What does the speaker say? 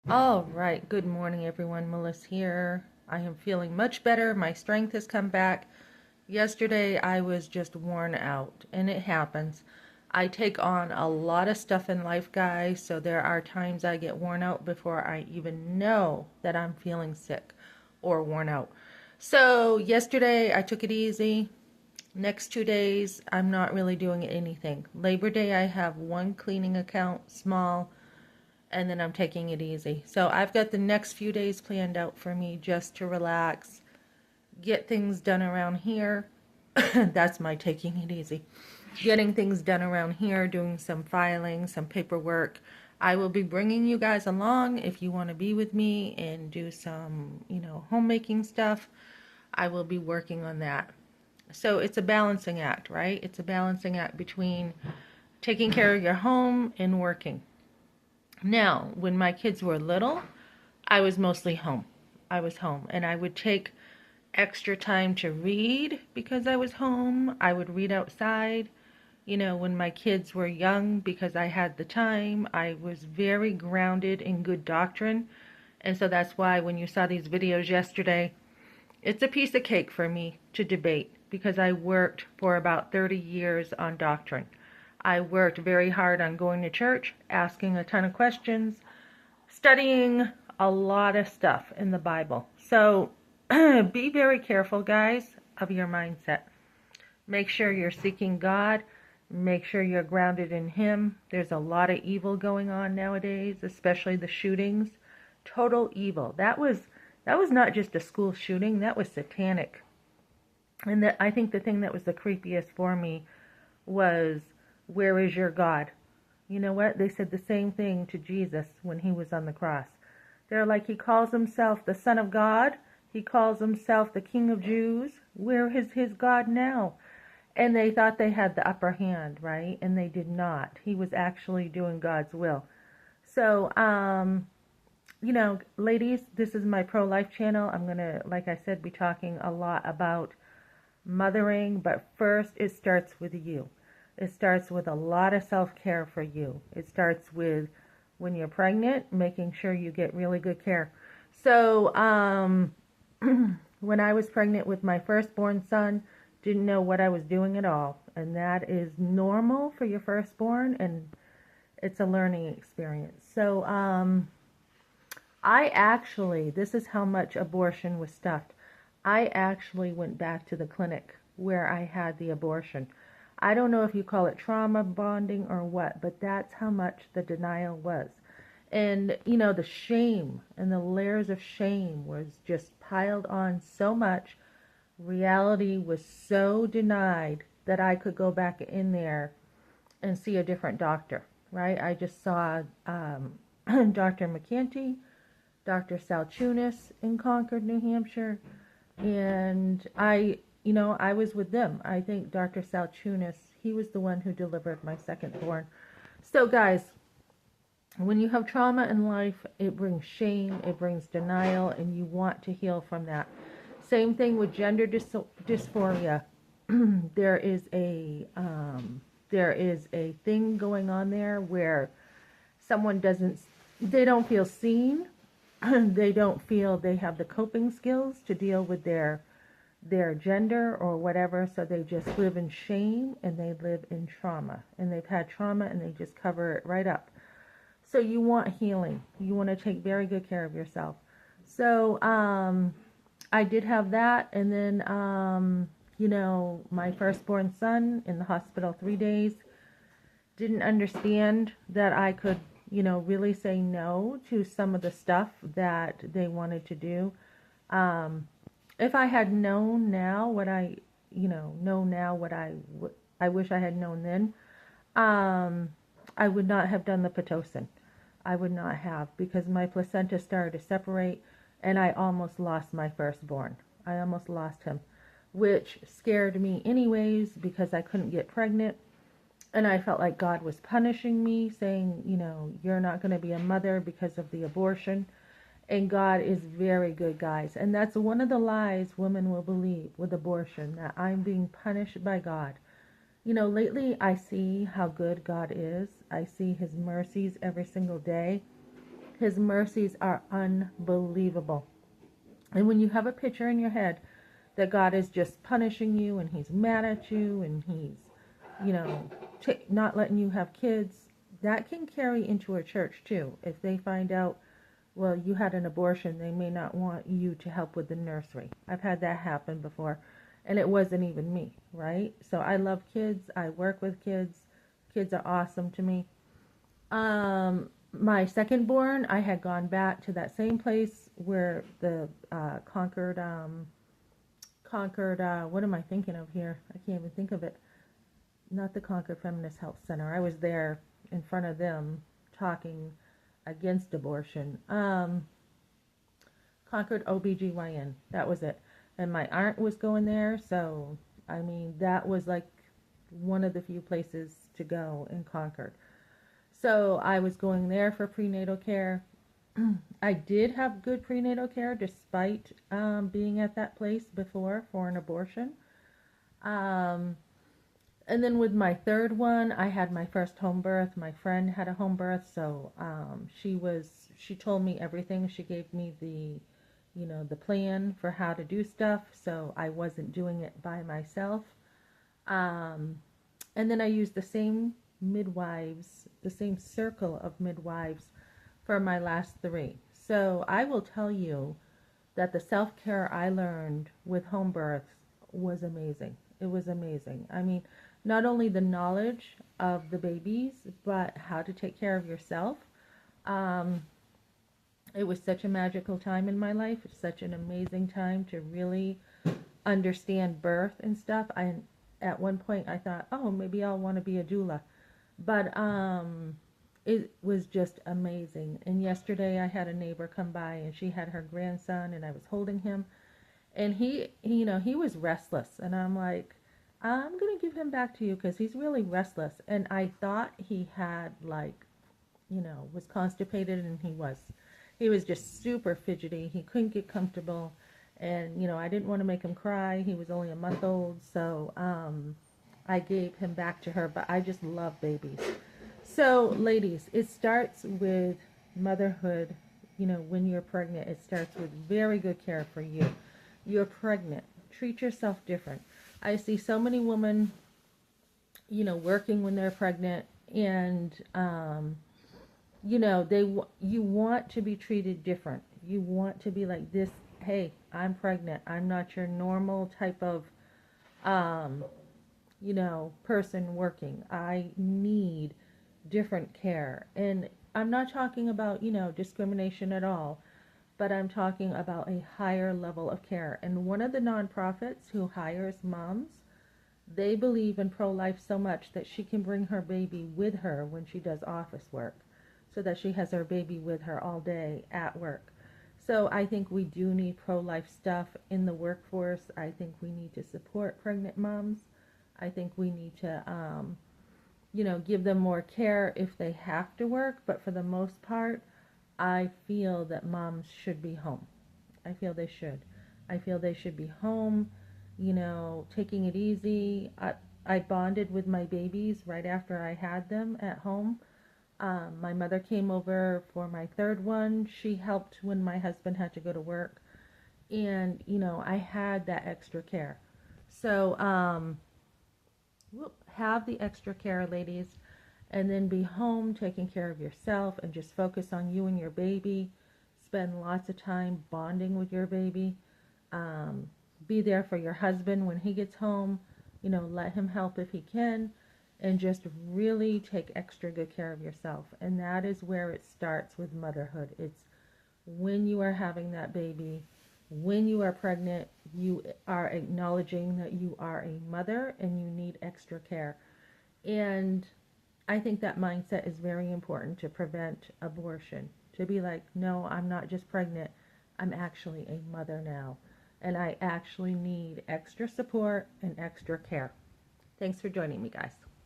All right, good morning, everyone. Melissa here. I am feeling much better. My strength has come back. Yesterday, I was just worn out, and it happens. I take on a lot of stuff in life, guys, so there are times I get worn out before I even know that I'm feeling sick or worn out. So, yesterday, I took it easy. Next 2 days, I'm not really doing anything. Labor Day, I have one cleaning account, small, and then I'm taking it easy. So I've got the next few days planned out for me just to relax, get things done around here. That's my taking it easy. Getting things done around here, doing some filing, some paperwork. I will be bringing you guys along if you want to be with me and do some, homemaking stuff. I will be working on that. So it's a balancing act, right? It's a balancing act between taking care of your home and working. Now, when my kids were little, I was mostly home. I was home, and I would take extra time to read because I was home. I would read outside. When my kids were young, because I had the time, I was very grounded in good doctrine. And so that's why when you saw these videos yesterday, it's a piece of cake for me to debate because I worked for about 30 years on doctrine. I worked very hard on going to church, asking a ton of questions, studying a lot of stuff in the Bible. So be very careful, guys, of your mindset. Make sure you're seeking God. Make sure you're grounded in Him. There's a lot of evil going on nowadays, especially the shootings. Total evil. That was not just a school shooting. That was satanic. And I think the thing that was the creepiest for me was, where is your God? You know what? They said the same thing to Jesus when he was on the cross. They're like, he calls himself the Son of God. He calls himself the King of Jews. Where is his God now? And they thought they had the upper hand, right? And they did not. He was actually doing God's will. So, ladies, this is my pro-life channel. I'm going to, like I said, be talking a lot about mothering, but first it starts with you. It starts with a lot of self-care for you. It starts with when you're pregnant, making sure you get really good care. So, when I was pregnant with my firstborn son, didn't know what I was doing at all. And that is normal for your firstborn, and it's a learning experience. So, this is how much abortion was stuffed. I actually went back to the clinic where I had the abortion. I don't know if you call it trauma bonding or what, but that's how much the denial was. And, the shame and the layers of shame was just piled on so much. Reality was so denied that I could go back in there and see a different doctor, right? I just saw Dr. McKenty, Dr. Salchunas in Concord, New Hampshire, and I was with them. I think Dr. Salchunas, he was the one who delivered my second born. So guys, when you have trauma in life, it brings shame, it brings denial, and you want to heal from that. Same thing with gender dysphoria. there is a thing going on there where someone they don't feel seen. They don't feel they have the coping skills to deal with their gender or whatever, so they just live in shame and they live in trauma. And they've had trauma and they just cover it right up. So you want healing. You want to take very good care of yourself. So I did have that, and then my firstborn son in the hospital 3 days. Didn't understand that I could really say no to some of the stuff that they wanted to do. If I had known now what I wish I had known then, I would not have done the Pitocin. I would not have, because my placenta started to separate and I almost lost my firstborn. I almost lost him, which scared me anyways because I couldn't get pregnant. And I felt like God was punishing me, saying, you're not going to be a mother because of the abortion. And God is very good, guys. And that's one of the lies women will believe with abortion, that I'm being punished by God. Lately I see how good God is. I see his mercies every single day. His mercies are unbelievable. And when you have a picture in your head that God is just punishing you and he's mad at you and he's, you know, not letting you have kids, that can carry into a church too. If they find out, well, you had an abortion, they may not want you to help with the nursery. I've had that happen before, and it wasn't even me, right? So I love kids. I work with kids. Kids are awesome to me. My second born, I had gone back to that same place where the Concord, what am I thinking of here? I can't even think of it. Not the Concord Feminist Health Center. I was there in front of them talking against abortion. Concord OBGYN, that was it. And my aunt was going there, so I mean, that was like one of the few places to go in Concord. So I was going there for prenatal care. I did have good prenatal care despite being at that place before for an abortion. And then with my third one, I had my first home birth. My friend had a home birth, so she told me everything. She gave me the plan for how to do stuff, so I wasn't doing it by myself. And then I used the same midwives, the same circle of midwives for my last three. So I will tell you that the self-care I learned with home births was amazing. It was amazing. I mean, not only the knowledge of the babies, but how to take care of yourself. It was such a magical time in my life, such an amazing time to really understand birth and stuff. At one point I thought, oh, maybe I'll want to be a doula. But it was just amazing. And yesterday I had a neighbor come by and she had her grandson and I was holding him. And he was restless. And I'm like, I'm going to give him back to you because he's really restless. And I thought he had was constipated, and he was. He was just super fidgety. He couldn't get comfortable. And, I didn't want to make him cry. He was only a month old. So I gave him back to her. But I just love babies. So, ladies, it starts with motherhood. When you're pregnant, it starts with very good care for you. You're pregnant. Treat yourself different. I see so many women, working when they're pregnant, and you want to be treated different. You want to be like this. Hey, I'm pregnant. I'm not your normal type of, person working. I need different care. And I'm not talking about, discrimination at all, but I'm talking about a higher level of care. And one of the nonprofits who hires moms, they believe in pro-life so much that she can bring her baby with her when she does office work, so that she has her baby with her all day at work. So I think we do need pro-life stuff in the workforce. I think we need to support pregnant moms. I think we need to, give them more care if they have to work. But for the most part, I feel that moms should be home. I feel they should. I feel they should be home, taking it easy. I bonded with my babies right after I had them at home. My mother came over for my third one. She helped when my husband had to go to work. And, I had that extra care. So, have the extra care, ladies. And then be home taking care of yourself and just focus on you and your baby. Spend lots of time bonding with your baby. Be there for your husband when he gets home. Let him help if he can. And just really take extra good care of yourself. And that is where it starts with motherhood. It's when you are having that baby, when you are pregnant, you are acknowledging that you are a mother and you need extra care. And I think that mindset is very important to prevent abortion. To be like, no, I'm not just pregnant. I'm actually a mother now. And I actually need extra support and extra care. Thanks for joining me, guys.